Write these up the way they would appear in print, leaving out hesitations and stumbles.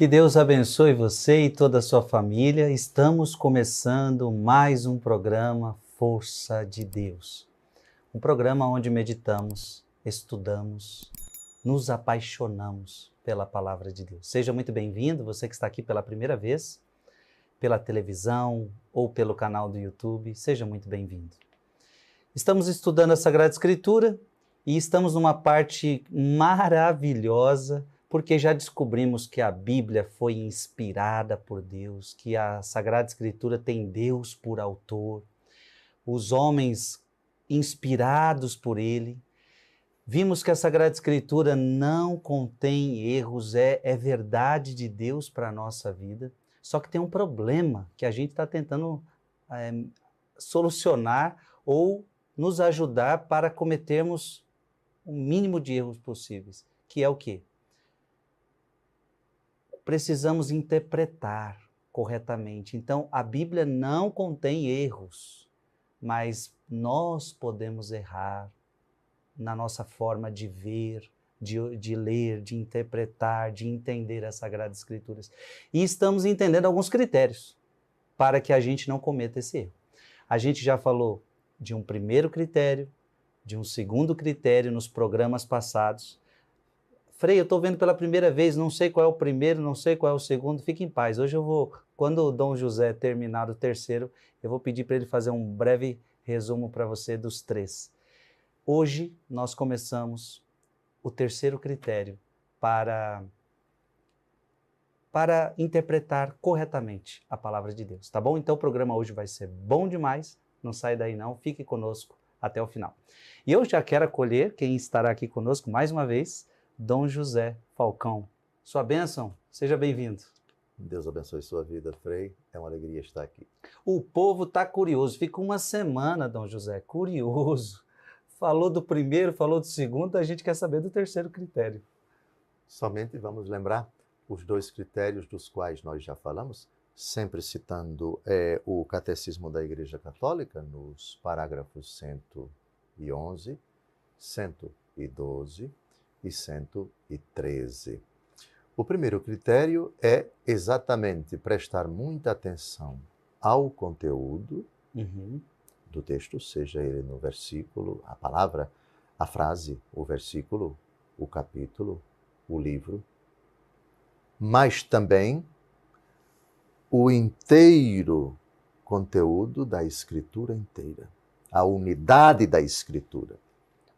Que Deus abençoe você e toda a sua família. Estamos começando mais um programa Força de Deus. Um programa onde meditamos, estudamos, nos apaixonamos pela palavra de Deus. Seja muito bem-vindo, você que está aqui pela primeira vez, pela televisão ou pelo canal do YouTube, seja muito bem-vindo. Estamos estudando a Sagrada Escritura e estamos numa parte maravilhosa, porque já descobrimos que a Bíblia foi inspirada por Deus, que a Sagrada Escritura tem Deus por autor, os homens inspirados por Ele. Vimos que a Sagrada Escritura não contém erros, é verdade de Deus para a nossa vida, só que tem um problema que a gente está tentando solucionar ou nos ajudar para cometermos o mínimo de erros possíveis, que é o quê? Precisamos interpretar corretamente. Então, a Bíblia não contém erros, mas nós podemos errar na nossa forma de ver, de ler, de interpretar, de entender as Sagradas Escrituras. E estamos entendendo alguns critérios para que a gente não cometa esse erro. A gente já falou de um primeiro critério, de um segundo critério nos programas passados. Frei, eu estou vendo pela primeira vez, não sei qual é o primeiro, não sei qual é o segundo, fique em paz. Hoje eu vou, quando o Dom José terminar o terceiro, eu vou pedir para ele fazer um breve resumo para você dos três. Hoje nós começamos o terceiro critério para interpretar corretamente a palavra de Deus, tá bom? Então o programa hoje vai ser bom demais, não sai daí não, fique conosco até o final. E eu já quero acolher quem estará aqui conosco mais uma vez, Dom José Falcão. Sua bênção, seja bem-vindo. Deus abençoe sua vida, Frei. É uma alegria estar aqui. O povo está curioso, fica uma semana, Dom José, curioso. Falou do primeiro, falou do segundo, a gente quer saber do terceiro critério. Somente vamos lembrar os dois critérios dos quais nós já falamos, sempre citando o Catecismo da Igreja Católica, nos parágrafos 111, 112 e 113. O primeiro critério é exatamente prestar muita atenção ao conteúdo do texto, seja ele no versículo, a palavra, a frase, o versículo, o capítulo, o livro, mas também o inteiro conteúdo da Escritura inteira, a unidade da Escritura.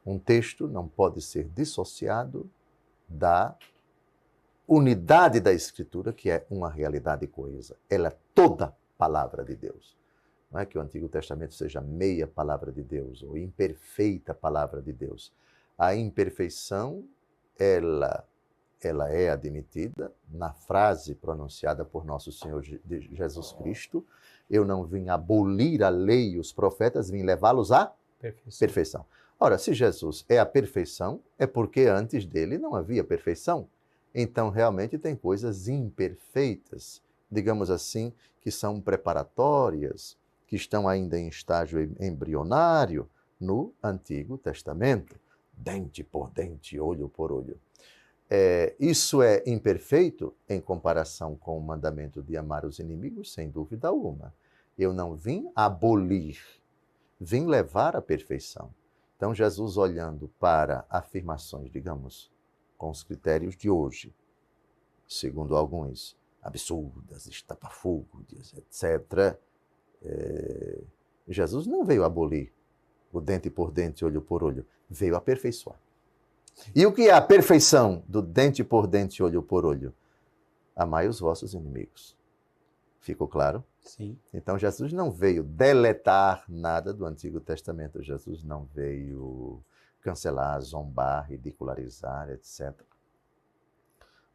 Um texto não pode ser dissociado da unidade da Escritura, que é uma realidade coesa. Ela é toda palavra de Deus. Não é que o Antigo Testamento seja meia palavra de Deus ou imperfeita palavra de Deus. A imperfeição, ela é admitida na frase pronunciada por nosso Senhor Jesus Cristo: eu não vim abolir a lei e os profetas, vim levá-los à perfeição. Ora, se Jesus é a perfeição, é porque antes dele não havia perfeição. Então, realmente, tem coisas imperfeitas, digamos assim, que são preparatórias, que estão ainda em estágio embrionário no Antigo Testamento. Dente por dente, olho por olho. Isso é imperfeito em comparação com o mandamento de amar os inimigos, sem dúvida alguma. Eu não vim abolir, vim levar à perfeição. Então, Jesus, olhando para afirmações, digamos, com os critérios de hoje, segundo alguns, absurdas, estapafúrdias, etc., Jesus não veio abolir o dente por dente, olho por olho, veio aperfeiçoar. E o que é a perfeição do dente por dente, olho por olho? Amai os vossos inimigos. Ficou claro? Sim. Então, Jesus não veio deletar nada do Antigo Testamento. Jesus não veio cancelar, zombar, ridicularizar, etc.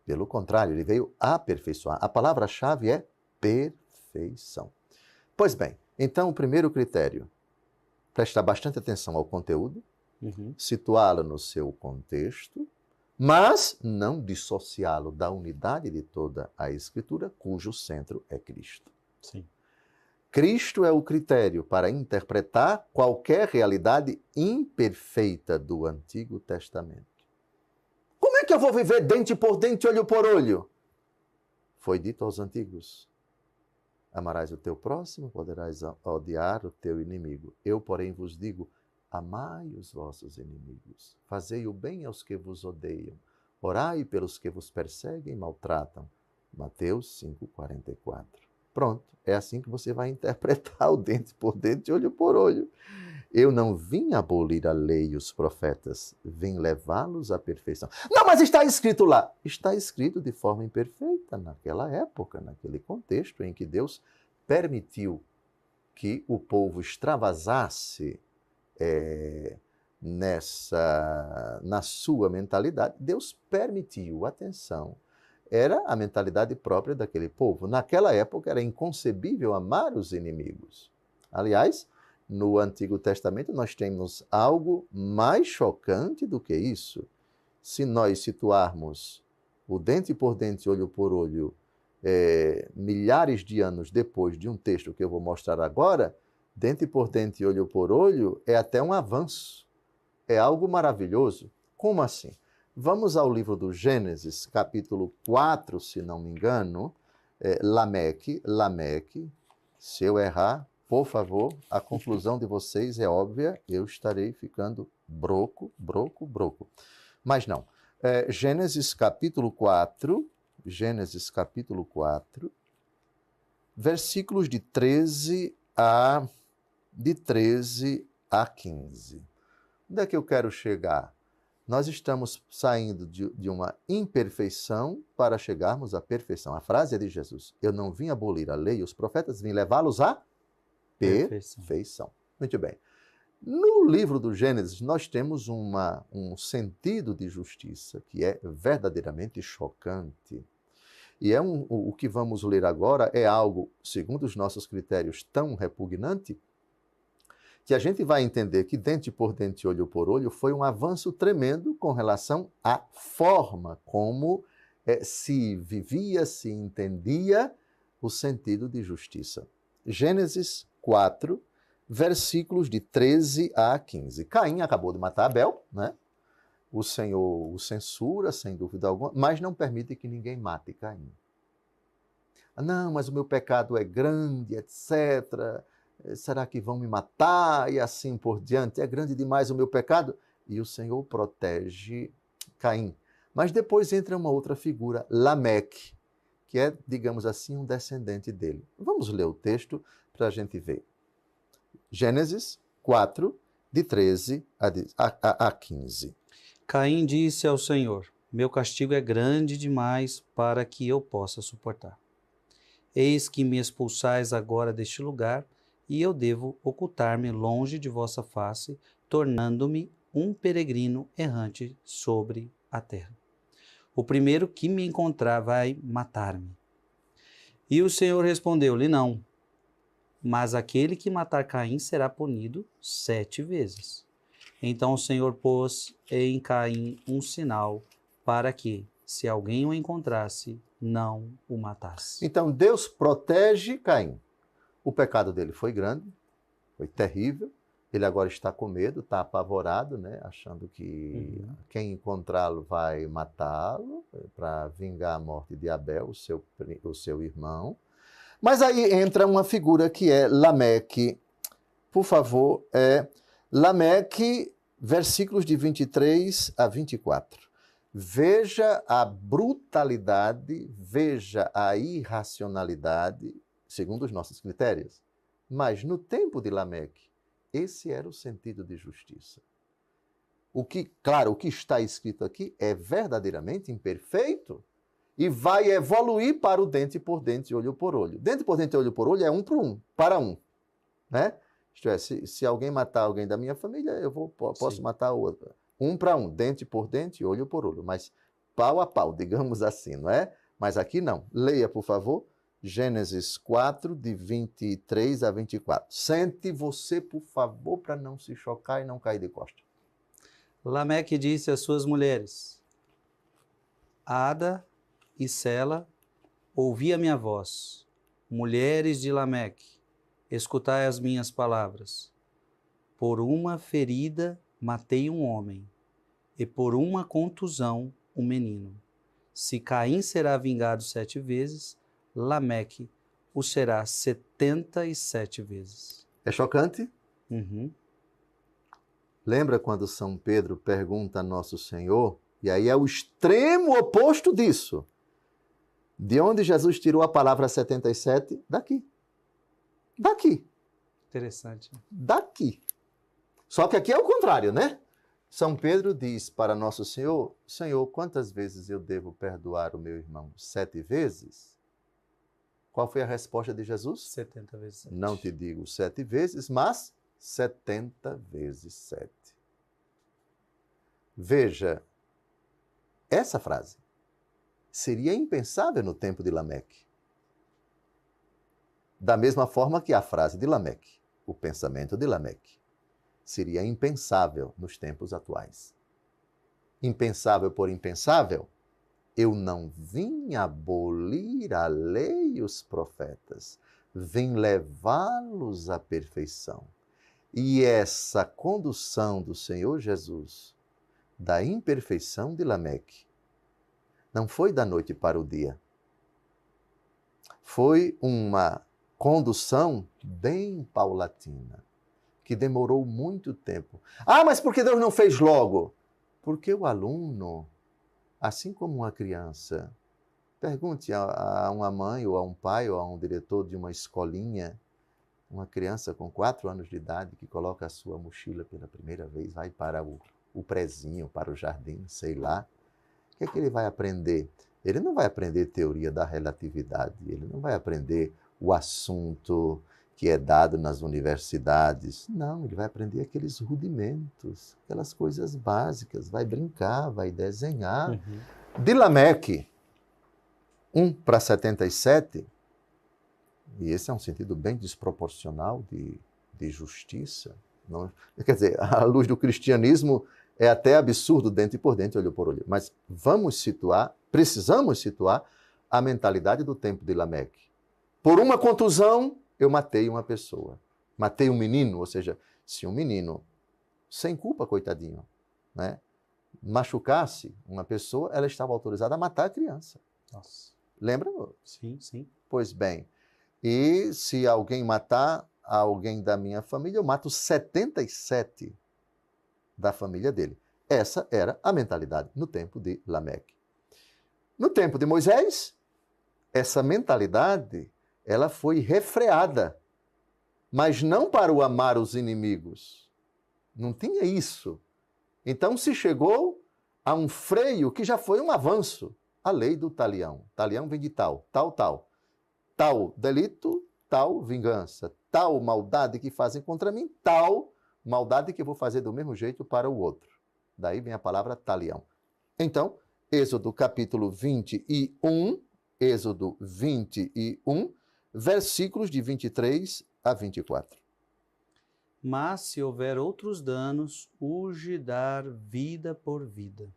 Pelo contrário, ele veio aperfeiçoar. A palavra-chave é perfeição. Pois bem, então o primeiro critério, prestar bastante atenção ao conteúdo, situá-lo no seu contexto, mas não dissociá-lo da unidade de toda a Escritura, cujo centro é Cristo. Sim. Cristo é o critério para interpretar qualquer realidade imperfeita do Antigo Testamento. Como é que eu vou viver dente por dente, olho por olho? Foi dito aos antigos: amarás o teu próximo, poderás odiar o teu inimigo. Eu, porém, vos digo: amai os vossos inimigos, fazei o bem aos que vos odeiam, orai pelos que vos perseguem e maltratam. Mateus 5,44. Pronto, é assim que você vai interpretar o dente por dente, olho por olho. Eu não vim abolir a lei e os profetas, vim levá-los à perfeição. Não, mas está escrito lá. Está escrito de forma imperfeita naquela época, naquele contexto em que Deus permitiu que o povo extravasasse na sua mentalidade. Deus permitiu, atenção, era a mentalidade própria daquele povo. Naquela época era inconcebível amar os inimigos. Aliás, no Antigo Testamento nós temos algo mais chocante do que isso. Se nós situarmos o dente por dente, olho por olho, milhares de anos depois de um texto que eu vou mostrar agora, dente por dente, olho por olho, é até um avanço. É algo maravilhoso. Como assim? Vamos ao livro do Gênesis, capítulo 4, se não me engano. Lameque. Se eu errar, por favor, a conclusão de vocês é óbvia, eu estarei ficando broco. Mas não. Gênesis capítulo 4, versículos de 13 a 15. Onde é que eu quero chegar? Nós estamos saindo de uma imperfeição para chegarmos à perfeição. A frase é de Jesus: eu não vim abolir a lei e os profetas, vim levá-los à perfeição. Muito bem. No livro do Gênesis, nós temos um sentido de justiça que é verdadeiramente chocante. E o que vamos ler agora é algo, segundo os nossos critérios, tão repugnante, que a gente vai entender que dente por dente, olho por olho, foi um avanço tremendo com relação à forma como se vivia, se entendia o sentido de justiça. Gênesis 4, versículos de 13 a 15. Caim acabou de matar Abel, né? O Senhor o censura, sem dúvida alguma, mas não permite que ninguém mate Caim. Não, mas o meu pecado é grande, etc. Será que vão me matar? E assim por diante. É grande demais o meu pecado? E o Senhor protege Caim. Mas depois entra uma outra figura, Lameque, que é, digamos assim, um descendente dele. Vamos ler o texto para a gente ver. Gênesis 4, de 13 a 15. Caim disse ao Senhor: meu castigo é grande demais para que eu possa suportar. Eis que me expulsais agora deste lugar, e eu devo ocultar-me longe de vossa face, tornando-me um peregrino errante sobre a terra. O primeiro que me encontrar vai matar-me. E o Senhor respondeu-lhe: não, mas aquele que matar Caim será punido 7 vezes. Então o Senhor pôs em Caim um sinal para que, se alguém o encontrasse, não o matasse. Então Deus protege Caim. O pecado dele foi grande, foi terrível. Ele agora está com medo, está apavorado, né? Achando que quem encontrá-lo vai matá-lo para vingar a morte de Abel, o seu irmão. Mas aí entra uma figura que é Lameque. Por favor, Lameque, versículos de 23 a 24. Veja a brutalidade, veja a irracionalidade, segundo os nossos critérios. Mas no tempo de Lameque, esse era o sentido de justiça. Claro, o que está escrito aqui é verdadeiramente imperfeito e vai evoluir para o dente por dente, olho por olho. Dente por dente, olho por olho é para um, né? Isto é, se alguém matar alguém da minha família, posso matar outra. Um para um, dente por dente, olho por olho, mas pau a pau, digamos assim, não é? Mas aqui não. Leia, por favor, Gênesis 4, de 23 a 24. Sente você, por favor, para não se chocar e não cair de costa. Lameque disse às suas mulheres: Ada e Sela, ouvi a minha voz. Mulheres de Lameque, escutai as minhas palavras. Por uma ferida matei um homem, e por uma contusão um menino. Se Caim será vingado 7 vezes, Lameque o será 77 vezes. É chocante? Uhum. Lembra quando São Pedro pergunta a Nosso Senhor, e aí é o extremo oposto disso. De onde Jesus tirou a palavra 77? Daqui. Daqui. Interessante. Daqui. Só que aqui é o contrário, né? São Pedro diz para Nosso Senhor, Senhor, quantas vezes eu devo perdoar o meu irmão? 7 vezes? Qual foi a resposta de Jesus? 70 vezes 7. Não te digo 7 vezes, mas 70 vezes 7. Veja, essa frase seria impensável no tempo de Lameque. Da mesma forma que a frase de Lameque, o pensamento de Lameque, seria impensável nos tempos atuais. Impensável por impensável, eu não vim abolir a lei e os profetas, vim levá-los à perfeição. E essa condução do Senhor Jesus, da imperfeição de Lameque, não foi da noite para o dia. Foi uma condução bem paulatina, que demorou muito tempo. Ah, mas por que Deus não fez logo? Porque o aluno, assim como uma criança, pergunte a uma mãe ou a um pai ou a um diretor de uma escolinha, uma criança com 4 anos de idade que coloca a sua mochila pela primeira vez, vai para o prezinho, para o jardim, sei lá. O que é que ele vai aprender? Ele não vai aprender teoria da relatividade, ele não vai aprender o assunto que é dado nas universidades. Não, ele vai aprender aqueles rudimentos, aquelas coisas básicas, vai brincar, vai desenhar. Uhum. De Lameque, 1 para 77, e esse é um sentido bem desproporcional de justiça. Não, quer dizer, à luz do cristianismo, é até absurdo dente por dente, olho por olho. Mas precisamos situar a mentalidade do tempo de Lameque. Por uma contusão, eu matei uma pessoa. Matei um menino, ou seja, se um menino, sem culpa, coitadinho, né, machucasse uma pessoa, ela estava autorizada a matar a criança. Nossa. Lembra? Sim, sim. Pois bem. E se alguém matar alguém da minha família, eu mato 77 da família dele. Essa era a mentalidade no tempo de Lameque. No tempo de Moisés, essa mentalidade ela foi refreada, mas não para o amar os inimigos. Não tinha isso. Então se chegou a um freio que já foi um avanço. A lei do talião. Talião vem de tal, tal, tal. Tal delito, tal vingança. Tal maldade que fazem contra mim, tal maldade que eu vou fazer do mesmo jeito para o outro. Daí vem a palavra talião. Então, Êxodo capítulo 21, Êxodo 21, versículos de 23 a 24. Mas se houver outros danos, urge dar vida por vida,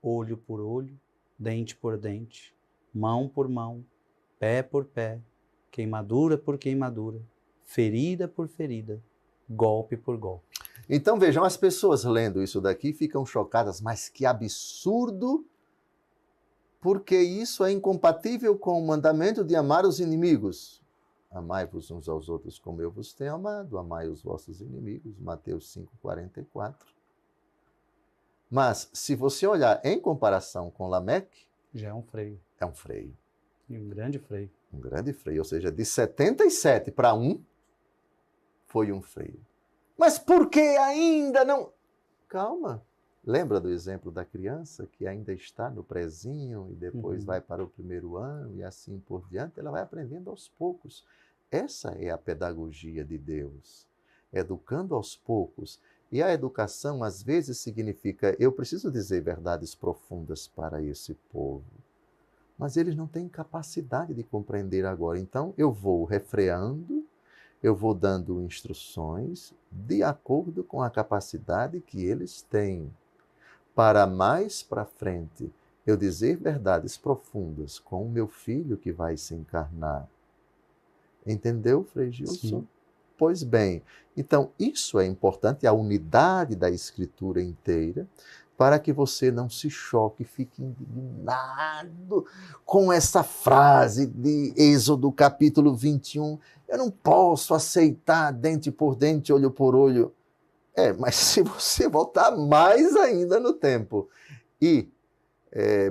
olho por olho, dente por dente, mão por mão, pé por pé, queimadura por queimadura, ferida por ferida, golpe por golpe. Então vejam, as pessoas lendo isso daqui ficam chocadas, mas que absurdo, porque isso é incompatível com o mandamento de amar os inimigos. Amai-vos uns aos outros como eu vos tenho amado, amai os vossos inimigos, Mateus 5,44. Mas, se você olhar em comparação com Lameque, já é um freio. É um freio. E um grande freio. Um grande freio, ou seja, de 77 para 1, foi um freio. Mas por que ainda não... Calma. Lembra do exemplo da criança que ainda está no prezinho e depois vai para o 1º ano e assim por diante? Ela vai aprendendo aos poucos. Essa é a pedagogia de Deus. Educando aos poucos. E a educação, às vezes, significa, eu preciso dizer verdades profundas para esse povo. Mas eles não têm capacidade de compreender agora. Então, eu vou refreando, eu vou dando instruções de acordo com a capacidade que eles têm. Para mais para frente, eu dizer verdades profundas com o meu filho que vai se encarnar. Entendeu, Frei Gilson? Sim. Pois bem, então isso é importante, a unidade da Escritura inteira, para que você não se choque, fique indignado com essa frase de Êxodo capítulo 21. Eu não posso aceitar dente por dente, olho por olho. Mas se você voltar mais ainda no tempo e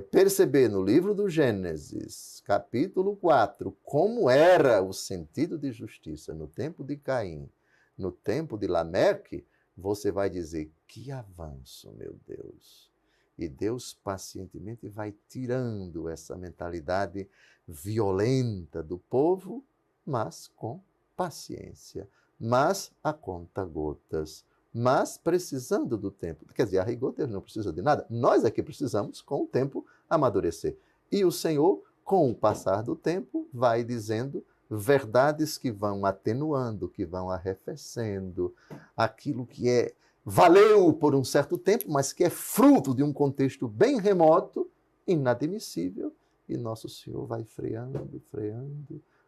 perceber no livro do Gênesis, capítulo 4, como era o sentido de justiça no tempo de Caim, no tempo de Lameque, você vai dizer, que avanço, meu Deus. E Deus pacientemente vai tirando essa mentalidade violenta do povo, mas com paciência, mas a conta-gotas, mas precisando do tempo. Quer dizer, a rigor Deus não precisa de nada. Nós é que precisamos, com o tempo, amadurecer. E o Senhor, com o passar do tempo, vai dizendo verdades que vão atenuando, que vão arrefecendo, aquilo que valeu por um certo tempo, mas que é fruto de um contexto bem remoto, inadmissível, e nosso Senhor vai freando,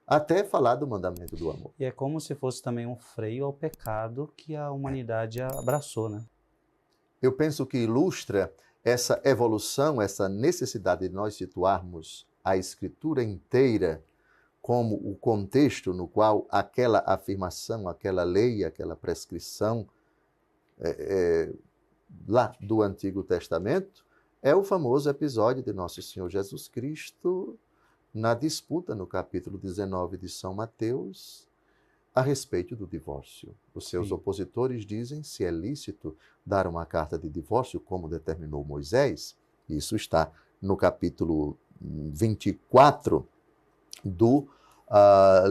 até falar do mandamento do amor. E é como se fosse também um freio ao pecado que a humanidade abraçou, né? Eu penso que ilustra essa evolução, essa necessidade de nós situarmos a Escritura inteira como o contexto no qual aquela afirmação, aquela lei, aquela prescrição lá do Antigo Testamento é o famoso episódio de Nosso Senhor Jesus Cristo na disputa no capítulo 19 de São Mateus a respeito do divórcio. Os seus opositores dizem se é lícito dar uma carta de divórcio como determinou Moisés. Isso está no capítulo 24 do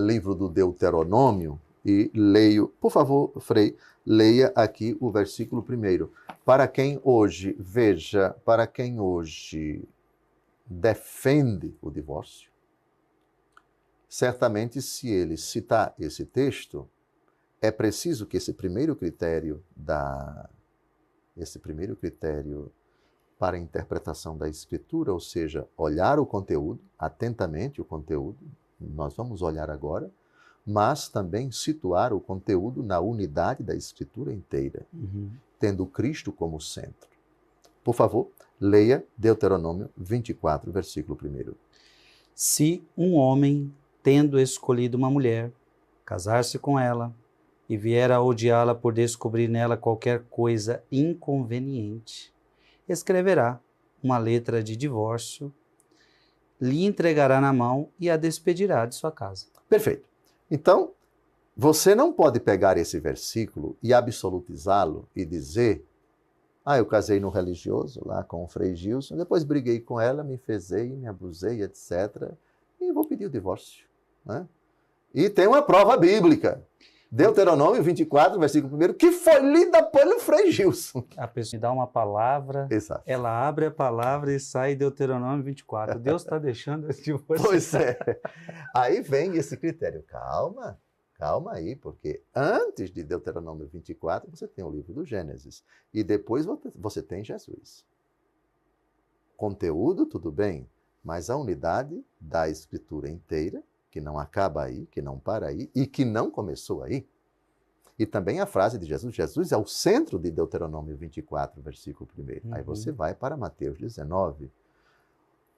livro do Deuteronômio. E leio, por favor, Frei, leia aqui o versículo 1. Para quem hoje defende o divórcio, certamente se ele citar esse texto, é preciso que esse primeiro critério para a interpretação da Escritura, ou seja, olhar o conteúdo, atentamente o conteúdo, nós vamos olhar agora, mas também situar o conteúdo na unidade da Escritura inteira, tendo Cristo como centro. Por favor, leia Deuteronômio 24, versículo 1. Se um homem, tendo escolhido uma mulher, casar-se com ela, e vier a odiá-la por descobrir nela qualquer coisa inconveniente, escreverá uma letra de divórcio, lhe entregará na mão e a despedirá de sua casa. Perfeito. Então, você não pode pegar esse versículo e absolutizá-lo e dizer, eu casei no religioso lá com o Frei Gilson, depois briguei com ela, me enfezei, me abusei, etc. E vou pedir o divórcio. Né? E tem uma prova bíblica. Deuteronômio 24, versículo 1, que foi lida pelo Frei Gilson. A pessoa me dá uma palavra, exato, ela abre a palavra e sai Deuteronômio 24. Deus está deixando esse divórcio. Pois é. Aí vem esse critério. Calma aí, porque antes de Deuteronômio 24, você tem o livro do Gênesis. E depois você tem Jesus. Conteúdo, tudo bem, mas a unidade da Escritura inteira, que não acaba aí, que não para aí e que não começou aí. E também a frase de Jesus. Jesus é o centro de Deuteronômio 24, versículo 1. Aí você vai para Mateus 19.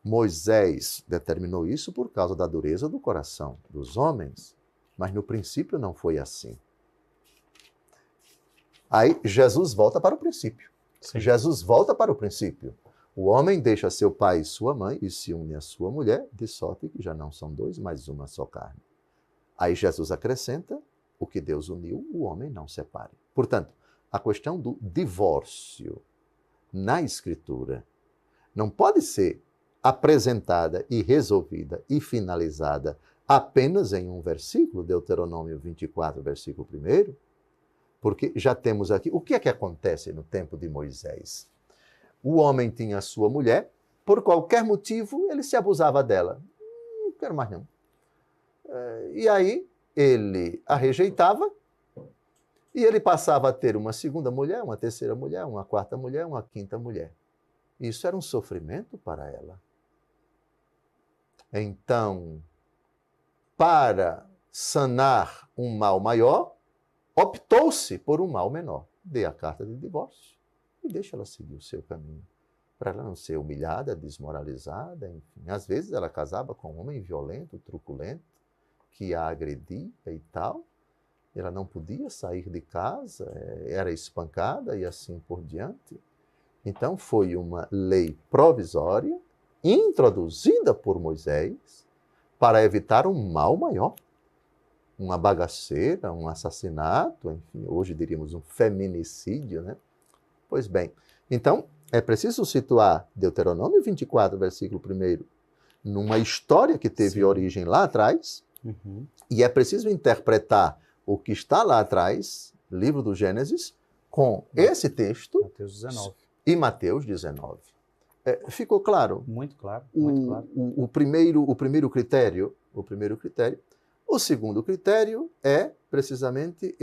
Moisés determinou isso por causa da dureza do coração dos homens, mas no princípio não foi assim. Aí Jesus volta para o princípio. Sim. Jesus volta para o princípio. O homem deixa seu pai e sua mãe e se une à sua mulher, de sorte que já não são dois, mas uma só carne. Aí Jesus acrescenta, o que Deus uniu, o homem não separe. Portanto, a questão do divórcio na Escritura não pode ser apresentada e resolvida e finalizada apenas em um versículo, Deuteronômio 24, versículo 1, porque já temos aqui, o que é que acontece no tempo de Moisés? O homem tinha a sua mulher, por qualquer motivo ele se abusava dela. Não quero mais não. E aí ele a rejeitava e ele passava a ter uma segunda mulher, uma terceira mulher, uma quarta mulher, uma quinta mulher. Isso era um sofrimento para ela. Então, para sanar um mal maior, optou-se por um mal menor. Dê a carta de divórcio e deixa ela seguir o seu caminho, para ela não ser humilhada, desmoralizada, enfim. Às vezes ela casava com um homem violento, truculento, que a agredia e tal. Ela não podia sair de casa, era espancada e assim por diante. Então foi uma lei provisória, introduzida por Moisés, para evitar um mal maior. Uma bagaceira, um assassinato, enfim, hoje diríamos um feminicídio, né? Pois bem, então é preciso situar Deuteronômio 24, versículo 1, numa história que teve origem lá atrás, e é preciso interpretar o que está lá atrás, livro do Gênesis, com esse texto Mateus 19. E Mateus 19. Ficou claro? Muito claro, muito claro. O primeiro critério. O segundo critério é precisamente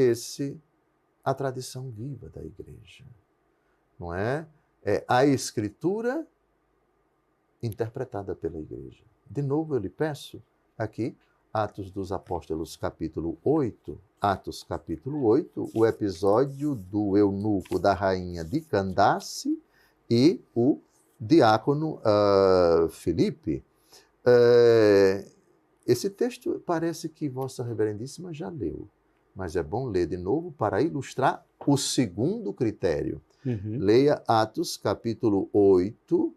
a tradição viva da igreja. Não é? É a Escritura interpretada pela igreja. De novo, eu lhe peço aqui, Atos dos Apóstolos, capítulo 8, o episódio do eunuco da rainha de Candace e o diácono Filipe. Esse texto parece que Vossa Reverendíssima já leu, mas é bom ler de novo para ilustrar o segundo critério. Leia Atos, capítulo 8,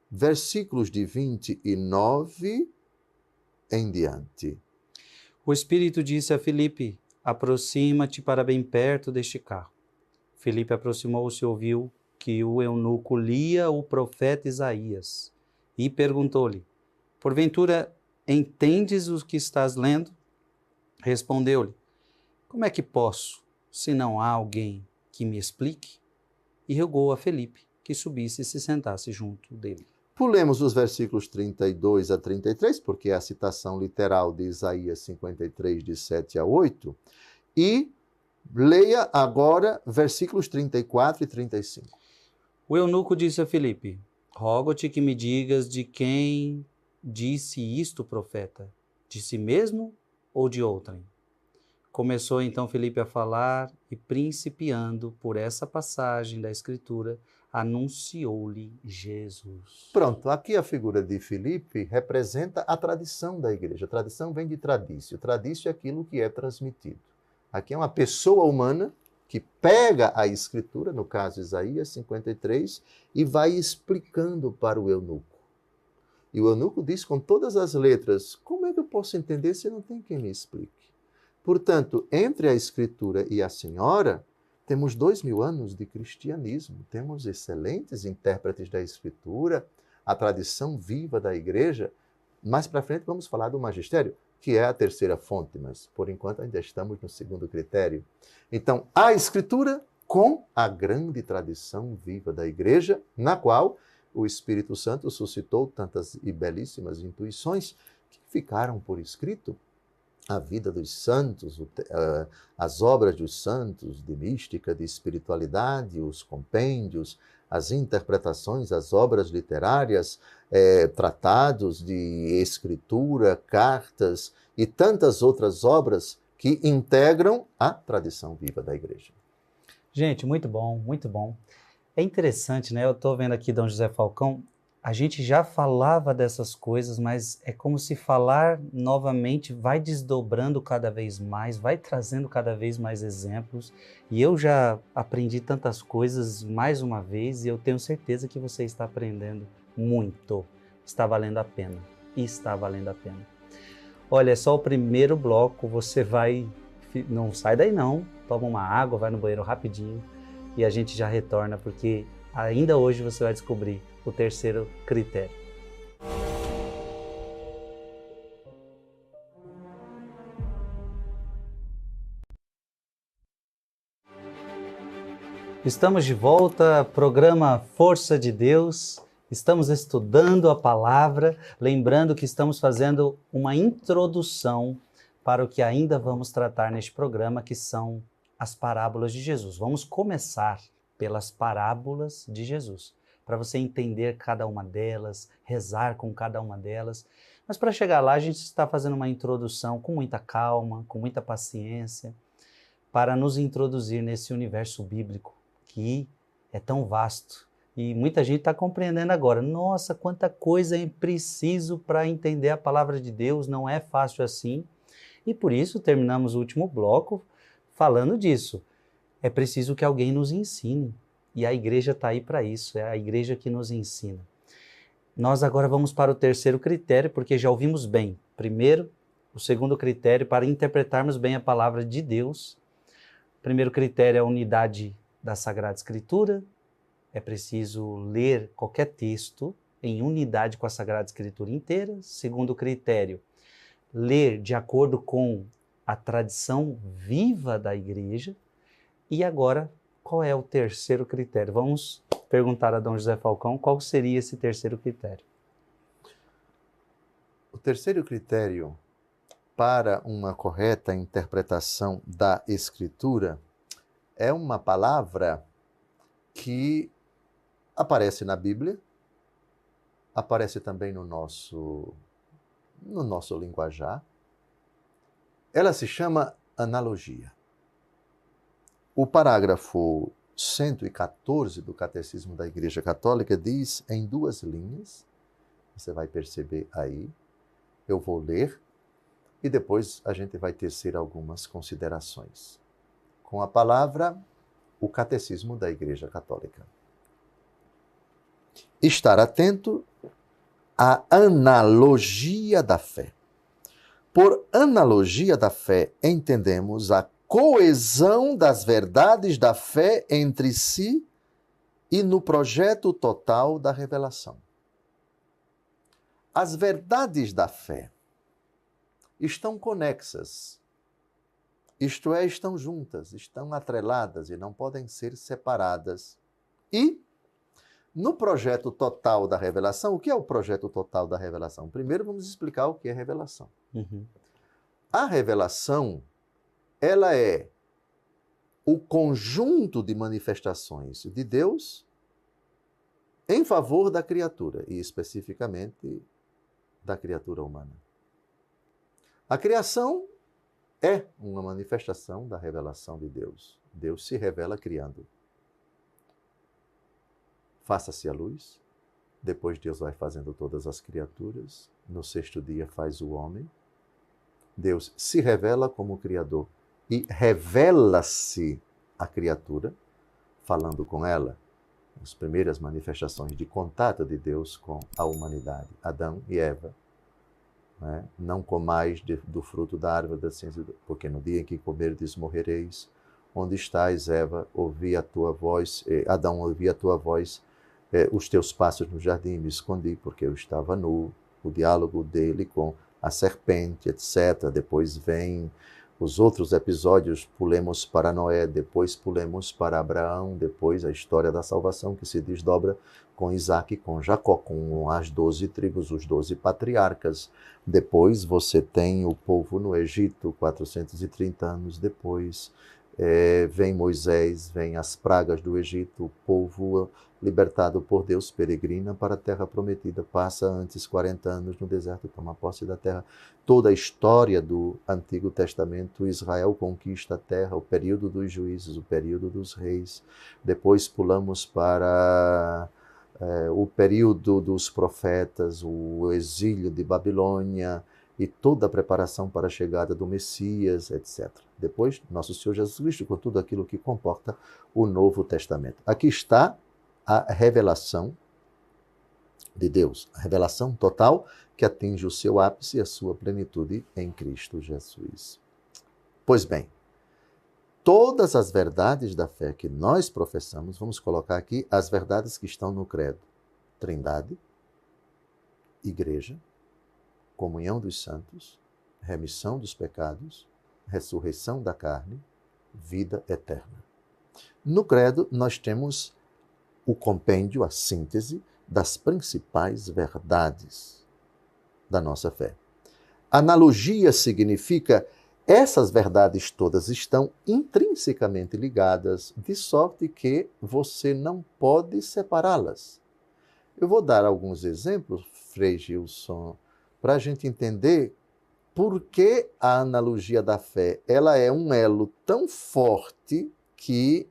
versículos de 29 em diante. O Espírito disse a Filipe: aproxima-te para bem perto deste carro. Filipe aproximou-se e ouviu que o eunuco lia o profeta Isaías e perguntou-lhe: porventura entendes o que estás lendo? Respondeu-lhe: como é que posso, se não há alguém que me explique? E rogou a Filipe que subisse e se sentasse junto dele. Pulemos os versículos 32 a 33, porque é a citação literal de Isaías 53, de 7 a 8, e leia agora versículos 34 e 35. O eunuco disse a Filipe: rogo-te que me digas de quem disse isto o profeta, de si mesmo ou de outrem? Começou então Filipe a falar e, principiando por essa passagem da Escritura, anunciou-lhe Jesus. Pronto, aqui a figura de Filipe representa a tradição da igreja. A tradição vem de tradício. Tradício é aquilo que é transmitido. Aqui é uma pessoa humana que pega a Escritura, no caso Isaías 53, e vai explicando para o eunuco. E o eunuco diz com todas as letras: como é que eu posso entender se não tem quem me explique? Portanto, entre a Escritura e a Senhora, temos 2000 anos de cristianismo, temos excelentes intérpretes da Escritura, a tradição viva da igreja. Mais para frente vamos falar do magistério, que é a terceira fonte, mas por enquanto ainda estamos no segundo critério. Então, a Escritura com a grande tradição viva da igreja, na qual o Espírito Santo suscitou tantas e belíssimas intuições que ficaram por escrito. A vida dos santos, as obras dos santos, de mística, de espiritualidade, os compêndios, as interpretações, as obras literárias, tratados de escritura, cartas e tantas outras obras que integram a tradição viva da igreja. Gente, muito bom, muito bom. É interessante, né? Eu estou vendo aqui Dom José Falcão. A gente já falava dessas coisas, mas é como se falar novamente vai desdobrando cada vez mais, vai trazendo cada vez mais exemplos. E eu já aprendi tantas coisas mais uma vez e eu tenho certeza que você está aprendendo muito. Está valendo a pena. E está valendo a pena. Olha, é só o primeiro bloco, você vai... Não sai daí não, toma uma água, vai no banheiro rapidinho e a gente já retorna, porque ainda hoje você vai descobrir o terceiro critério. Estamos de volta, programa Força de Deus. Estamos estudando a palavra, lembrando que estamos fazendo uma introdução para o que ainda vamos tratar neste programa, que são as parábolas de Jesus. Vamos começar pelas parábolas de Jesus, para você entender cada uma delas, rezar com cada uma delas. Mas para chegar lá, a gente está fazendo uma introdução com muita calma, com muita paciência, para nos introduzir nesse universo bíblico que é tão vasto. E muita gente está compreendendo agora. Nossa, quanta coisa é preciso para entender a palavra de Deus, não é fácil assim. E por isso terminamos o último bloco falando disso. É preciso que alguém nos ensine. E a igreja está aí para isso, é a igreja que nos ensina. Nós agora vamos para o terceiro critério, porque já ouvimos bem. Primeiro, o segundo critério para interpretarmos bem a palavra de Deus. O primeiro critério é a unidade da Sagrada Escritura. É preciso ler qualquer texto em unidade com a Sagrada Escritura inteira. Segundo critério, ler de acordo com a tradição viva da igreja. E agora, qual é o terceiro critério? Vamos perguntar a Dom José Falcão qual seria esse terceiro critério. O terceiro critério para uma correta interpretação da Escritura é uma palavra que aparece na Bíblia, aparece também no nosso linguajar. Ela se chama analogia. O parágrafo 114 do Catecismo da Igreja Católica diz em 2 linhas, você vai perceber aí, eu vou ler e depois a gente vai tecer algumas considerações. Com a palavra, o Catecismo da Igreja Católica. Estar atento à analogia da fé. Por analogia da fé, entendemos a coesão das verdades da fé entre si e no projeto total da revelação. As verdades da fé estão conexas, isto é, estão juntas, estão atreladas e não podem ser separadas. E, no projeto total da revelação, o que é o projeto total da revelação? Primeiro vamos explicar o que é revelação. A revelação, ela é o conjunto de manifestações de Deus em favor da criatura, e especificamente da criatura humana. A criação é uma manifestação da revelação de Deus. Deus se revela criando. Faça-se a luz, depois Deus vai fazendo todas as criaturas, no 6º dia faz o homem. Deus se revela como Criador e revela-se à criatura, falando com ela, as primeiras manifestações de contato de Deus com a humanidade, Adão e Eva. Não comais do fruto da árvore da ciência, porque no dia em que comerdes morrereis. Onde estás, Eva? Ouvi a tua voz, Adão, ouvi a tua voz, os teus passos no jardim, me escondi, porque eu estava nu. O diálogo dele com a serpente, etc. Depois vem os outros episódios, pulemos para Noé, depois pulemos para Abraão, depois a história da salvação que se desdobra com Isaac e com Jacó, com as 12 tribos, os 12 patriarcas. Depois você tem o povo no Egito, 430 anos depois. Vem Moisés, vem as pragas do Egito, o povo libertado por Deus peregrina para a terra prometida, passa antes 40 anos no deserto, toma posse da terra. Toda a história do Antigo Testamento, Israel conquista a terra, o período dos juízes, o período dos reis. Depois pulamos para o período dos profetas, o exílio de Babilônia, e toda a preparação para a chegada do Messias, etc. Depois, nosso Senhor Jesus Cristo, com tudo aquilo que comporta o Novo Testamento. Aqui está a revelação de Deus, a revelação total que atinge o seu ápice e a sua plenitude em Cristo Jesus. Pois bem, todas as verdades da fé que nós professamos, vamos colocar aqui as verdades que estão no credo. Trindade, Igreja, comunhão dos santos, remissão dos pecados, ressurreição da carne, vida eterna. No credo, nós temos o compêndio, a síntese das principais verdades da nossa fé. Analogia significa essas verdades todas estão intrinsecamente ligadas, de sorte que você não pode separá-las. Eu vou dar alguns exemplos, Frei Gilson, para a gente entender por que a analogia da fé ela é um elo tão forte que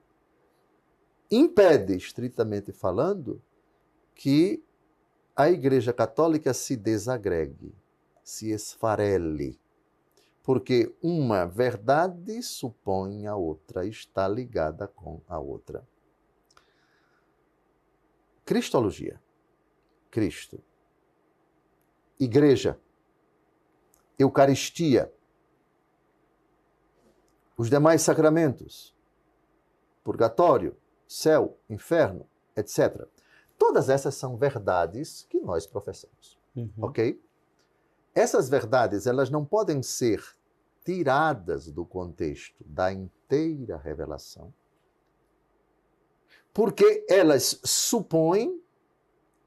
impede, estritamente falando, que a Igreja Católica se desagregue, se esfarele, porque uma verdade supõe a outra, está ligada com a outra. Cristologia, Cristo, Igreja, Eucaristia, os demais sacramentos, purgatório, céu, inferno, etc. Todas essas são verdades que nós professamos, ok? Essas verdades, elas não podem ser tiradas do contexto da inteira revelação, porque elas supõem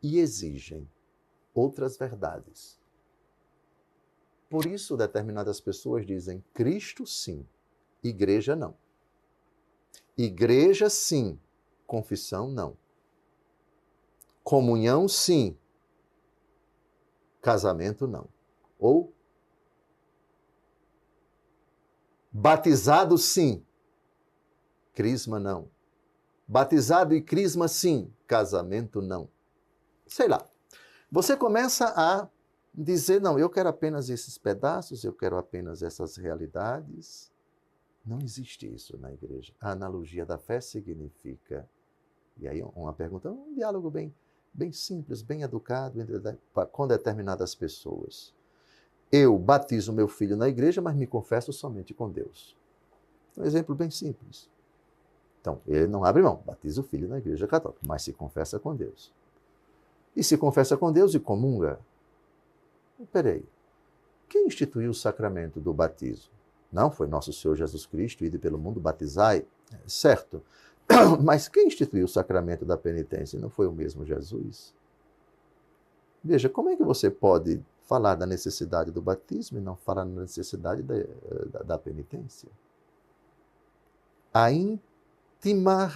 e exigem outras verdades. Por isso, determinadas pessoas dizem Cristo sim, Igreja não. Igreja sim, confissão não. Comunhão sim, casamento não. Ou batizado sim, crisma não. Batizado e crisma sim, casamento não. Sei lá. Você começa a dizer, não, eu quero apenas esses pedaços, eu quero apenas essas realidades. Não existe isso na igreja. A analogia da fé significa, e aí uma pergunta, um diálogo bem simples, bem educado com determinadas pessoas. Eu batizo meu filho na igreja, mas me confesso somente com Deus. Um exemplo bem simples. Então, ele não abre mão, batiza o filho na igreja católica, mas se confessa com Deus. E se confessa com Deus e comunga. Peraí, quem instituiu o sacramento do batismo? Não, foi nosso Senhor Jesus Cristo, ide pelo mundo, batizai. Certo. Mas quem instituiu o sacramento da penitência? Não foi o mesmo Jesus? Veja, como é que você pode falar da necessidade do batismo e não falar da necessidade da penitência? A íntima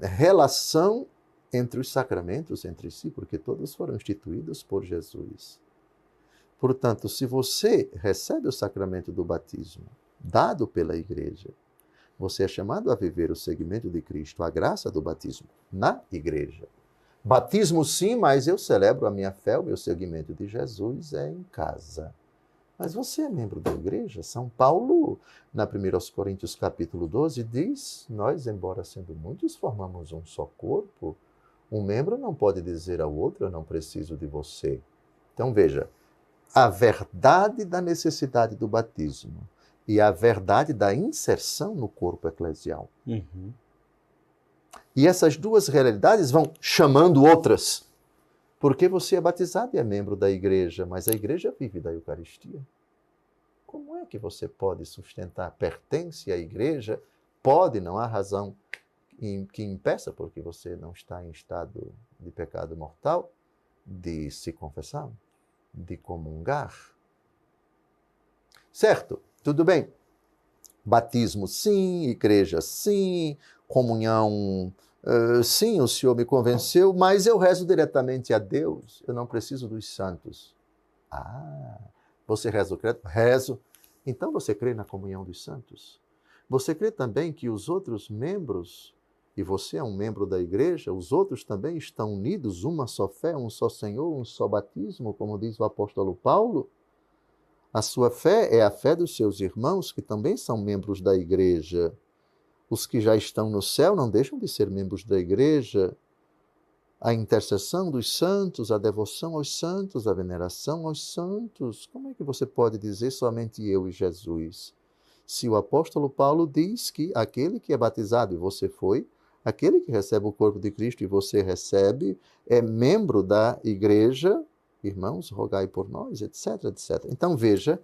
relação entre os sacramentos entre si, porque todos foram instituídos por Jesus. Portanto, se você recebe o sacramento do batismo, dado pela igreja, você é chamado a viver o seguimento de Cristo, a graça do batismo, na igreja. Batismo sim, mas eu celebro a minha fé, o meu seguimento de Jesus é em casa. Mas você é membro da igreja? São Paulo, na 1 Coríntios capítulo 12, diz, nós, embora sendo muitos, formamos um só corpo. Um membro não pode dizer ao outro, eu não preciso de você. Então veja, a verdade da necessidade do batismo e a verdade da inserção no corpo eclesial. E essas duas realidades vão chamando outras. Porque você é batizado e é membro da igreja, mas a igreja vive da Eucaristia. Como é que você pode sustentar? Pertence à igreja? Pode, não há razão que impeça, porque você não está em estado de pecado mortal, de se confessar, de comungar. Certo, tudo bem. Batismo sim, igreja sim, comunhão sim, o Senhor me convenceu, mas eu rezo diretamente a Deus, eu não preciso dos santos. Ah, você reza o credo? Rezo. Então você crê na comunhão dos santos? Você crê também que os outros membros, e você é um membro da igreja, os outros também estão unidos, uma só fé, um só Senhor, um só batismo, como diz o apóstolo Paulo? A sua fé é a fé dos seus irmãos, que também são membros da igreja. Os que já estão no céu não deixam de ser membros da igreja. A intercessão dos santos, a devoção aos santos, a veneração aos santos. Como é que você pode dizer somente eu e Jesus? Se o apóstolo Paulo diz que aquele que é batizado, e você foi, aquele que recebe o corpo de Cristo e você recebe, é membro da igreja, irmãos, rogai por nós, etc, etc. Então veja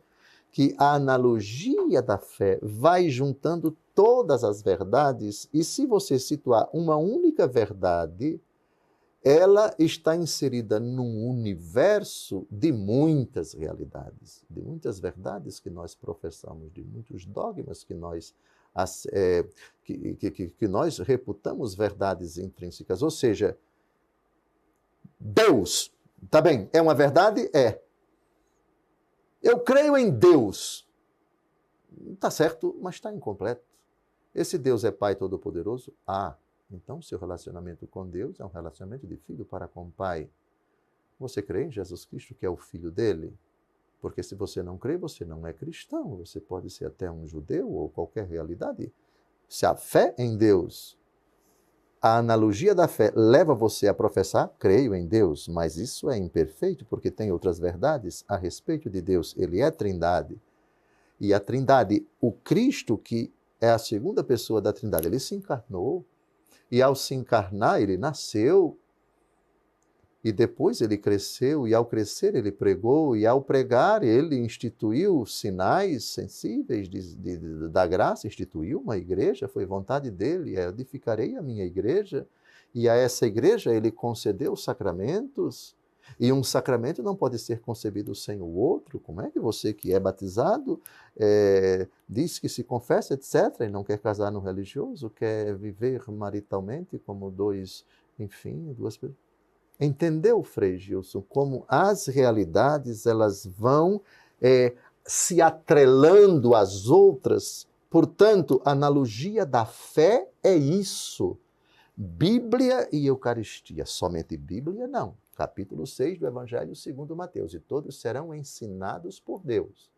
que a analogia da fé vai juntando todas as verdades, e se você situar uma única verdade, ela está inserida num universo de muitas realidades, de muitas verdades que nós professamos, de muitos dogmas que nós, que nós reputamos verdades intrínsecas. Ou seja, Deus, tá bem, é uma verdade? É. Eu creio em Deus. Está certo, mas está incompleto. Esse Deus é Pai Todo-Poderoso? Ah, Então, seu relacionamento com Deus é um relacionamento de filho para com o Pai. Você crê em Jesus Cristo, que é o Filho dele? Porque se você não crê, você não é cristão. Você pode ser até um judeu ou qualquer realidade. Se a fé em Deus, a analogia da fé leva você a professar, creio em Deus, mas isso é imperfeito porque tem outras verdades a respeito de Deus. Ele é Trindade. E a Trindade, o Cristo, que é a segunda pessoa da Trindade, ele se encarnou. E ao se encarnar, ele nasceu. E depois ele cresceu, e ao crescer ele pregou, e ao pregar ele instituiu sinais sensíveis da graça, instituiu uma igreja, foi vontade dele, edificarei a minha igreja, e a essa igreja ele concedeu sacramentos, e um sacramento não pode ser concebido sem o outro. Como é que você que é batizado diz que se confessa, etc., e não quer casar no religioso, quer viver maritalmente como duas pessoas? Entendeu, Frei Gilson, como as realidades elas vão se atrelando às outras? Portanto, a analogia da fé é isso. Bíblia e Eucaristia. Somente Bíblia, não. Capítulo 6 do Evangelho segundo Mateus. E todos serão ensinados por Deus.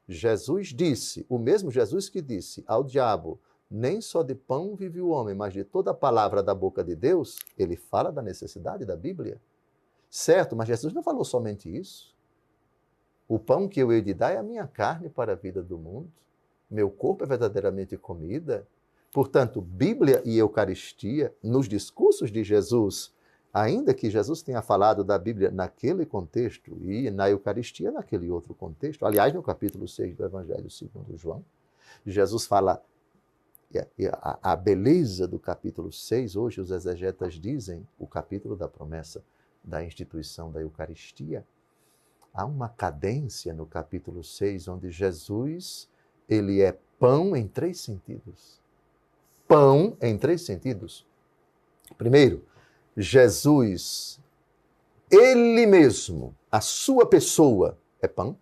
Jesus disse, o mesmo Jesus que disse ao diabo, nem só de pão vive o homem, mas de toda a palavra da boca de Deus, ele fala da necessidade da Bíblia. Certo, mas Jesus não falou somente isso. O pão que eu hei de dar é a minha carne para a vida do mundo. Meu corpo é verdadeiramente comida. Portanto, Bíblia e Eucaristia, nos discursos de Jesus, ainda que Jesus tenha falado da Bíblia naquele contexto e na Eucaristia naquele outro contexto, aliás, no capítulo 6 do Evangelho segundo João, Jesus fala a beleza do capítulo 6, hoje os exegetas dizem, o capítulo da promessa da instituição da Eucaristia. Há uma cadência no capítulo 6, onde Jesus, ele é pão em 3 sentidos. Pão em 3 sentidos. Primeiro, Jesus, ele mesmo, a sua pessoa é pão.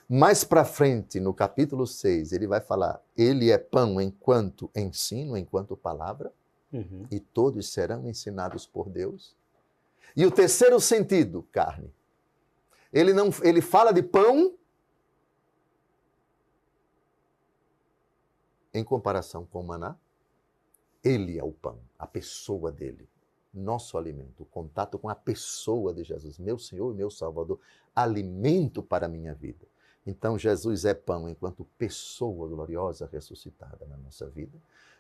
Mais para frente, no capítulo 6, ele vai falar, ele é pão enquanto ensino, enquanto palavra, e todos serão ensinados por Deus. E o terceiro sentido, carne. Ele fala de pão em comparação com o maná. Ele é o pão, a pessoa dele, nosso alimento, o contato com a pessoa de Jesus, meu Senhor e meu Salvador, alimento para a minha vida. Então, Jesus é pão enquanto pessoa gloriosa ressuscitada na nossa vida.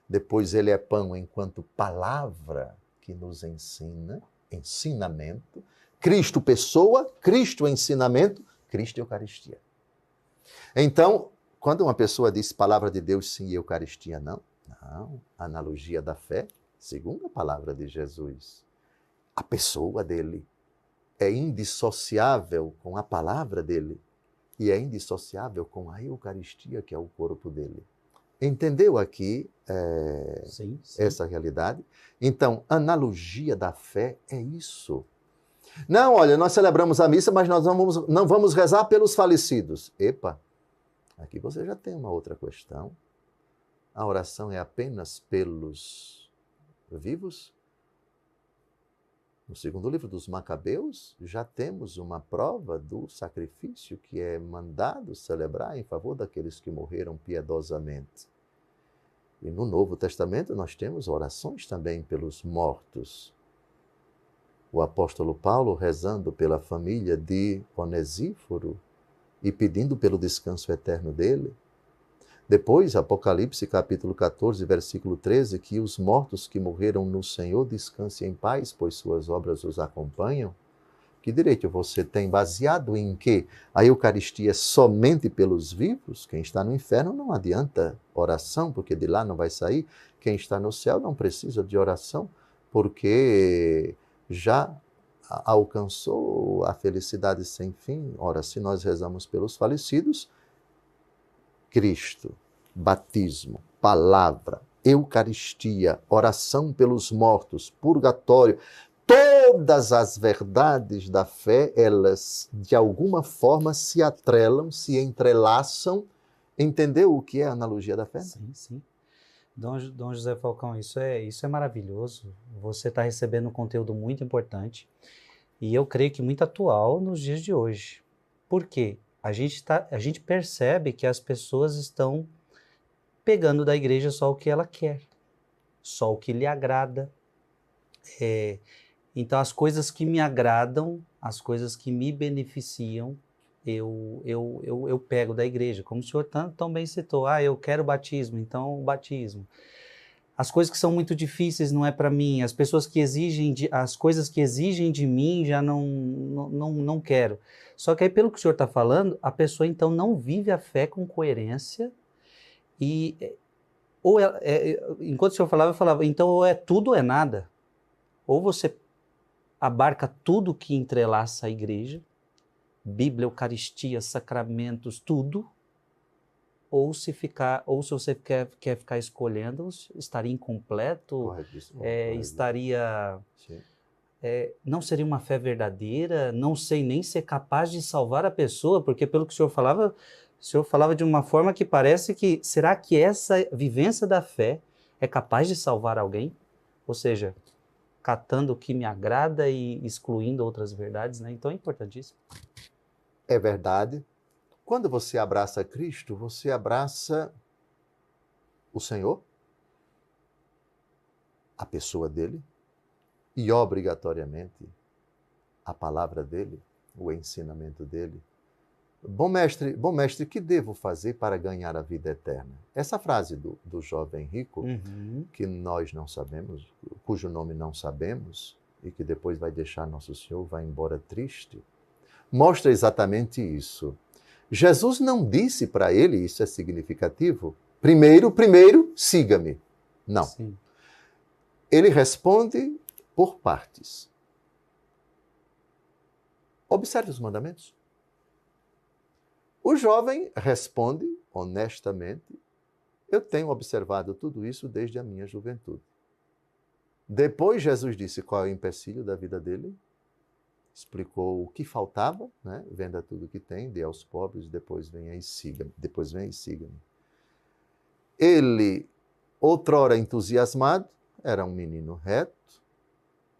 Depois, ele é pão enquanto palavra que nos ensina, ensinamento. Cristo pessoa, Cristo ensinamento, Cristo Eucaristia. Então, quando uma pessoa diz palavra de Deus sim e Eucaristia não, analogia da fé, segundo a palavra de Jesus, a pessoa dele é indissociável com a palavra dele. E é indissociável com a Eucaristia, que é o corpo dele. Entendeu aqui sim. Essa realidade? Então, analogia da fé é isso. Não, olha, nós celebramos a missa, mas nós não vamos rezar pelos falecidos. Epa, aqui você já tem uma outra questão. A oração é apenas pelos vivos? No segundo livro dos Macabeus, já temos uma prova do sacrifício que é mandado celebrar em favor daqueles que morreram piedosamente. E no Novo Testamento nós temos orações também pelos mortos. O apóstolo Paulo rezando pela família de Onesíforo e pedindo pelo descanso eterno dele. Depois, Apocalipse capítulo 14, versículo 13, que os mortos que morreram no Senhor descansem em paz, pois suas obras os acompanham. Que direito você tem? Baseado em que a Eucaristia é somente pelos vivos? Quem está no inferno não adianta oração, porque de lá não vai sair. Quem está no céu não precisa de oração, porque já alcançou a felicidade sem fim. Ora, se nós rezamos pelos falecidos, Cristo, batismo, palavra, Eucaristia, oração pelos mortos, purgatório, todas as verdades da fé, elas de alguma forma se atrelam, se entrelaçam. Entendeu o que é a analogia da fé? Sim, sim. Dom José Falcão, isso é maravilhoso. Você está recebendo um conteúdo muito importante e eu creio que muito atual nos dias de hoje. Por quê? A gente percebe que as pessoas estão pegando da igreja só o que ela quer, só o que lhe agrada. Então, as coisas que me agradam, as coisas que me beneficiam, eu pego da igreja. Como o senhor tão bem citou, eu quero batismo, então o batismo. As coisas que são muito difíceis não é para mim, as coisas que exigem de mim já não quero. Só que aí, pelo que o senhor está falando, a pessoa então não vive a fé com coerência e enquanto o senhor falava, eu falava, então ou é tudo ou é nada. Ou você abarca tudo que entrelaça a igreja, Bíblia, Eucaristia, sacramentos, tudo, ou se você quer ficar escolhendo, estaria incompleto, estaria... não seria uma fé verdadeira, não sei nem ser capaz de salvar a pessoa, porque pelo que o senhor falava de uma forma que parece que, será que essa vivência da fé é capaz de salvar alguém? Ou seja, catando o que me agrada e excluindo outras verdades, né? Então é importantíssimo. É verdade. Quando você abraça Cristo, você abraça o Senhor, a pessoa dele, e obrigatoriamente a palavra dele, o ensinamento dele. Bom mestre, que devo fazer para ganhar a vida eterna? Essa frase do jovem rico, que nós não sabemos, cujo nome não sabemos, e que depois vai deixar Nosso Senhor, vai embora triste, mostra exatamente isso. Jesus não disse para ele, isso é significativo, primeiro, siga-me. Não. Sim. Ele responde por partes. Observe os mandamentos. O jovem responde honestamente, eu tenho observado tudo isso desde a minha juventude. Depois Jesus disse qual é o empecilho da vida dele, explicou o que faltava, né? Venda tudo que tem, dê aos pobres, depois venha e siga-me. Ele, outrora entusiasmado, era um menino reto,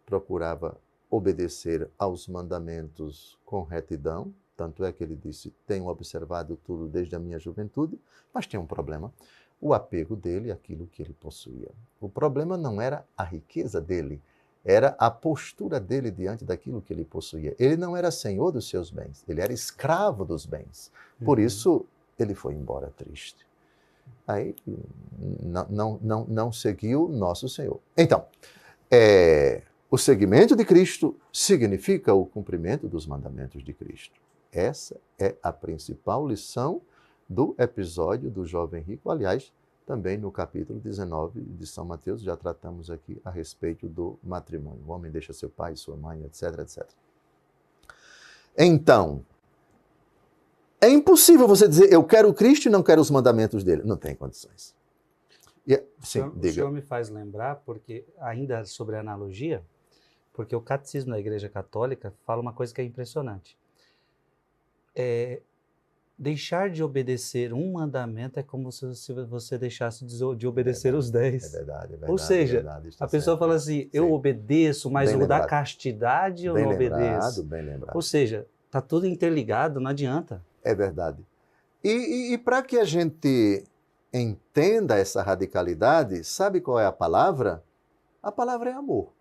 procurava obedecer aos mandamentos com retidão, tanto é que ele disse, tenho observado tudo desde a minha juventude, mas tinha um problema, o apego dele àquilo que ele possuía. O problema não era a riqueza dele, era a postura dele diante daquilo que ele possuía. Ele não era senhor dos seus bens, ele era escravo dos bens. Por isso, ele foi embora triste. Aí, não seguiu Nosso Senhor. Então, o seguimento de Cristo significa o cumprimento dos mandamentos de Cristo. Essa é a principal lição do episódio do jovem rico. Aliás, também no capítulo 19 de São Mateus, já tratamos aqui a respeito do matrimônio. O homem deixa seu pai, sua mãe, etc, etc. Então, é impossível você dizer, eu quero Cristo e não quero os mandamentos dele. Não tem condições. Sim, diga. O senhor me faz lembrar, porque ainda sobre a analogia, porque o catecismo da Igreja Católica fala uma coisa que é impressionante. Deixar de obedecer um mandamento é como se você deixasse de obedecer os 10. É verdade. Ou seja, a pessoa fala assim, eu obedeço, mas o da castidade eu não obedeço. Bem lembrado. Ou seja, está tudo interligado, não adianta. É verdade. E para que a gente entenda essa radicalidade, sabe qual é a palavra? A palavra é amor.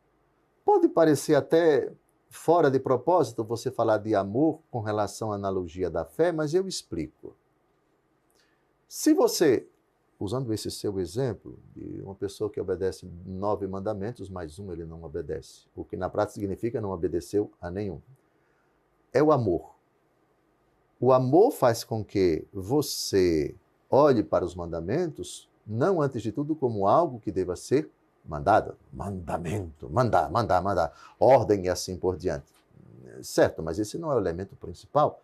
Pode parecer até fora de propósito você falar de amor com relação à analogia da fé, mas eu explico. Se você, usando esse seu exemplo, de uma pessoa que obedece 9 mandamentos, mais um ele não obedece, o que na prática significa não obedeceu a nenhum. É o amor. O amor faz com que você olhe para os mandamentos, não antes de tudo como algo que deva ser mandado. Mandamento, mandar, ordem e assim por diante. Certo, mas esse não é o elemento principal.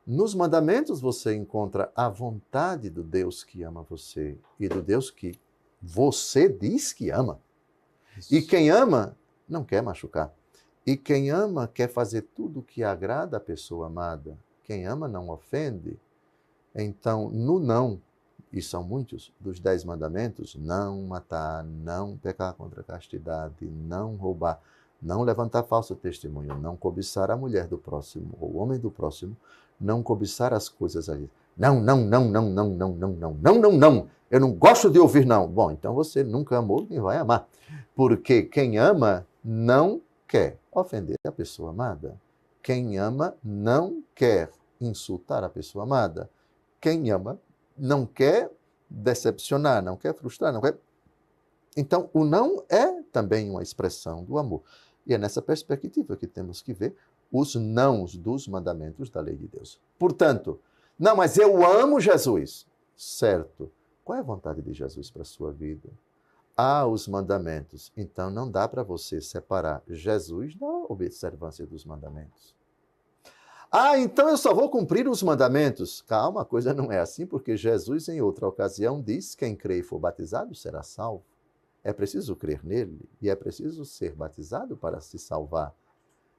Nos mandamentos você encontra a vontade do Deus que ama você e do Deus que você diz que ama. Isso. E quem ama não quer machucar. E quem ama quer fazer tudo o que agrada a pessoa amada. Quem ama não ofende. Então, no não e são muitos, dos 10 mandamentos: não matar, não pecar contra a castidade, não roubar, não levantar falso testemunho, não cobiçar a mulher do próximo, ou o homem do próximo, não cobiçar as coisas ali. Não, não, não, não, não, não, não, não, não, não, não. Eu não gosto de ouvir não. Bom, então você nunca amou nem vai amar. Porque quem ama não quer ofender a pessoa amada. Quem ama não quer insultar a pessoa amada. Quem ama não quer decepcionar, não quer frustrar, não quer... Então, o não é também uma expressão do amor. E é nessa perspectiva que temos que ver os nãos dos mandamentos da lei de Deus. Portanto, não, mas eu amo Jesus. Certo. Qual é a vontade de Jesus para a sua vida? Há os mandamentos. Então, não dá para você separar Jesus da observância dos mandamentos. Ah, então eu só vou cumprir os mandamentos. Calma, a coisa não é assim, porque Jesus, em outra ocasião, diz: quem crê e for batizado será salvo. É preciso crer nele e é preciso ser batizado para se salvar.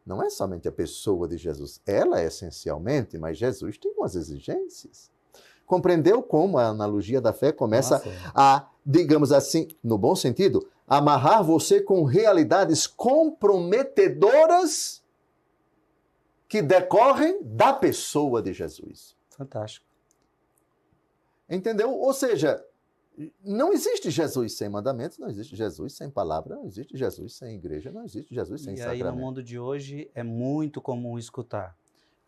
Não é somente a pessoa de Jesus. Ela é essencialmente, mas Jesus tem umas exigências. Compreendeu como a analogia da fé começa a, digamos assim, no bom sentido, amarrar você com realidades comprometedoras que decorrem da pessoa de Jesus. Fantástico. Entendeu? Ou seja, não existe Jesus sem mandamentos, não existe Jesus sem palavra, não existe Jesus sem igreja, não existe Jesus sem sacramento. E aí no mundo de hoje é muito comum escutar: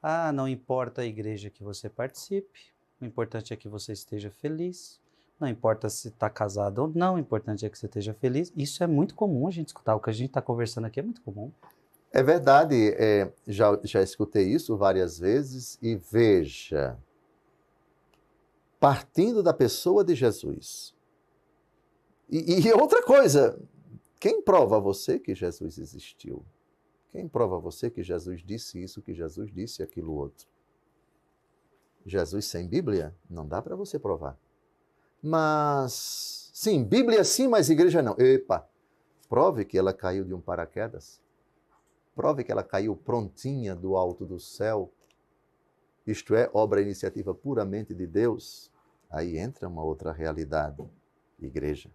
ah, não importa a igreja que você participe, o importante é que você esteja feliz, não importa se está casado ou não, o importante é que você esteja feliz. Isso é muito comum a gente escutar, o que a gente está conversando aqui é muito comum. É verdade, já escutei isso várias vezes e veja, partindo da pessoa de Jesus. E outra coisa, quem prova a você que Jesus existiu? Quem prova a você que Jesus disse isso, que Jesus disse aquilo outro? Jesus sem Bíblia? Não dá para você provar. Mas, sim, Bíblia sim, mas igreja não. Epa, prove que ela caiu de um paraquedas. Prove que ela caiu prontinha do alto do céu. Isto é, obra e iniciativa puramente de Deus. Aí entra uma outra realidade. Igreja.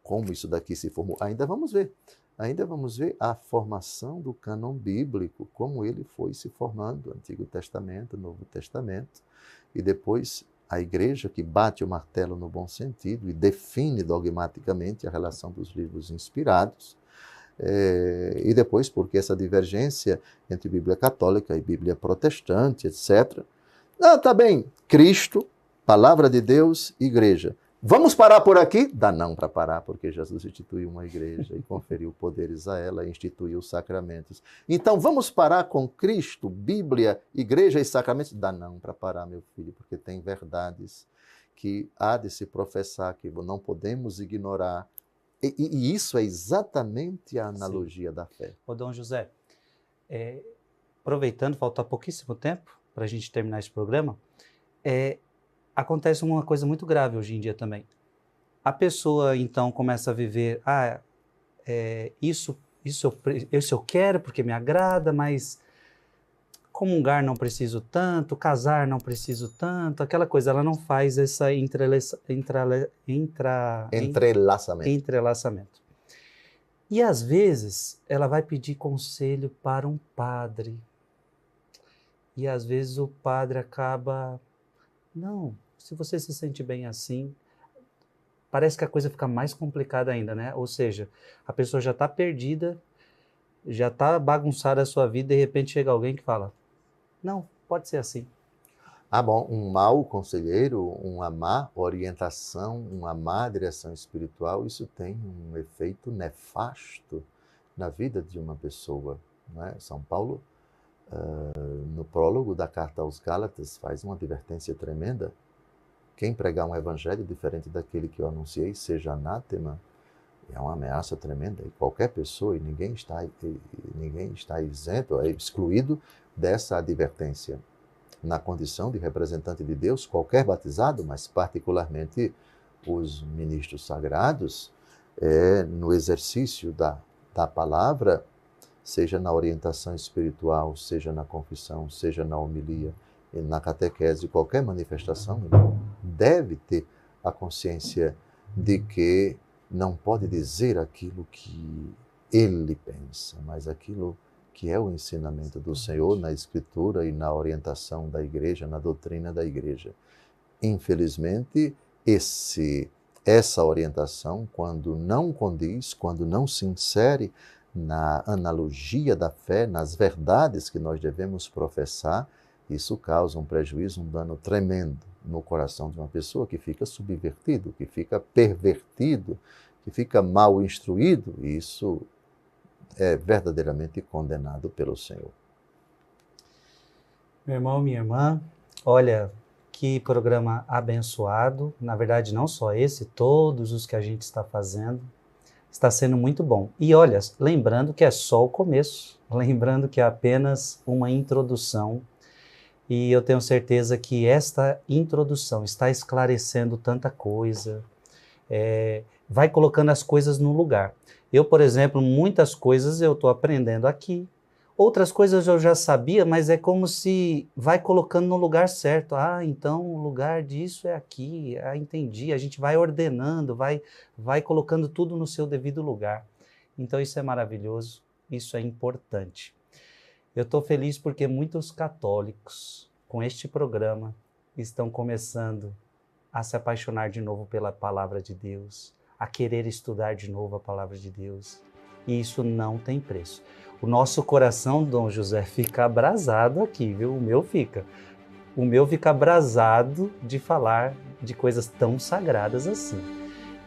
Como isso daqui se formou? Ainda vamos ver. Ainda vamos ver a formação do cânon bíblico, como ele foi se formando, Antigo Testamento, Novo Testamento, e depois a igreja que bate o martelo no bom sentido e define dogmaticamente a relação dos livros inspirados, e depois porque essa divergência entre Bíblia católica e Bíblia protestante, etc. Ah, tá bem, Cristo, Palavra de Deus, igreja. Vamos parar por aqui? Dá não para parar, porque Jesus instituiu uma igreja e conferiu poderes a ela, e instituiu os sacramentos. Então, vamos parar com Cristo, Bíblia, igreja e sacramentos? Dá não para parar, meu filho, porque tem verdades que há de se professar, que não podemos ignorar. E isso é exatamente a analogia da fé. Ô, Dom José, aproveitando, falta pouquíssimo tempo para a gente terminar esse programa, acontece uma coisa muito grave hoje em dia também. A pessoa, então, começa a viver, isso eu quero porque me agrada, mas comungar não preciso tanto, casar não preciso tanto, aquela coisa, ela não faz essa entrelaçamento. E às vezes ela vai pedir conselho para um padre. E às vezes o padre acaba... Não, se você se sente bem assim, parece que a coisa fica mais complicada ainda, né? Ou seja, a pessoa já está perdida, já está bagunçada a sua vida, e de repente chega alguém que fala, não, pode ser assim. Ah, bom, um mau conselheiro, uma má orientação, uma má direção espiritual, isso tem um efeito nefasto na vida de uma pessoa, não é? São Paulo, no prólogo da carta aos Gálatas, faz uma advertência tremenda. Quem pregar um evangelho diferente daquele que eu anunciei, seja anátema. É uma ameaça tremenda. E qualquer pessoa, e ninguém está isento, excluído dessa advertência. Na condição de representante de Deus, qualquer batizado, mas particularmente os ministros sagrados, no exercício da palavra, seja na orientação espiritual, seja na confissão, seja na homilia, na catequese, qualquer manifestação, deve ter a consciência de que não pode dizer aquilo que ele pensa, mas aquilo que é o ensinamento do Senhor na Escritura e na orientação da igreja, na doutrina da igreja. Infelizmente, essa orientação, quando não condiz, quando não se insere na analogia da fé, nas verdades que nós devemos professar, isso causa um prejuízo, um dano tremendo no coração de uma pessoa que fica subvertido, que fica pervertido, que fica mal instruído, e isso é verdadeiramente condenado pelo Senhor. Meu irmão, minha irmã, olha, que programa abençoado. Na verdade, não só esse, todos os que a gente está fazendo, está sendo muito bom. E olha, lembrando que é só o começo, lembrando que é apenas uma introdução. E eu tenho certeza que esta introdução está esclarecendo tanta coisa, vai colocando as coisas no lugar. Eu, por exemplo, muitas coisas eu estou aprendendo aqui. Outras coisas eu já sabia, mas é como se vai colocando no lugar certo. Ah, então o lugar disso é aqui. Ah, entendi. A gente vai ordenando, vai colocando tudo no seu devido lugar. Então isso é maravilhoso, isso é importante. Eu estou feliz porque muitos católicos, com este programa, estão começando a se apaixonar de novo pela palavra de Deus, a querer estudar de novo a palavra de Deus. E isso não tem preço. O nosso coração, Dom José, fica abrasado aqui, viu? O meu fica. O meu fica abrasado de falar de coisas tão sagradas assim.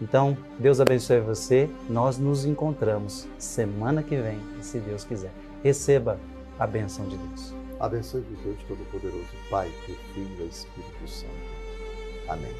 Então, Deus abençoe você. Nós nos encontramos semana que vem, se Deus quiser. Receba a bênção de Deus. Abençoe de Deus Todo-Poderoso, Pai, Filho e Espírito Santo. Amém.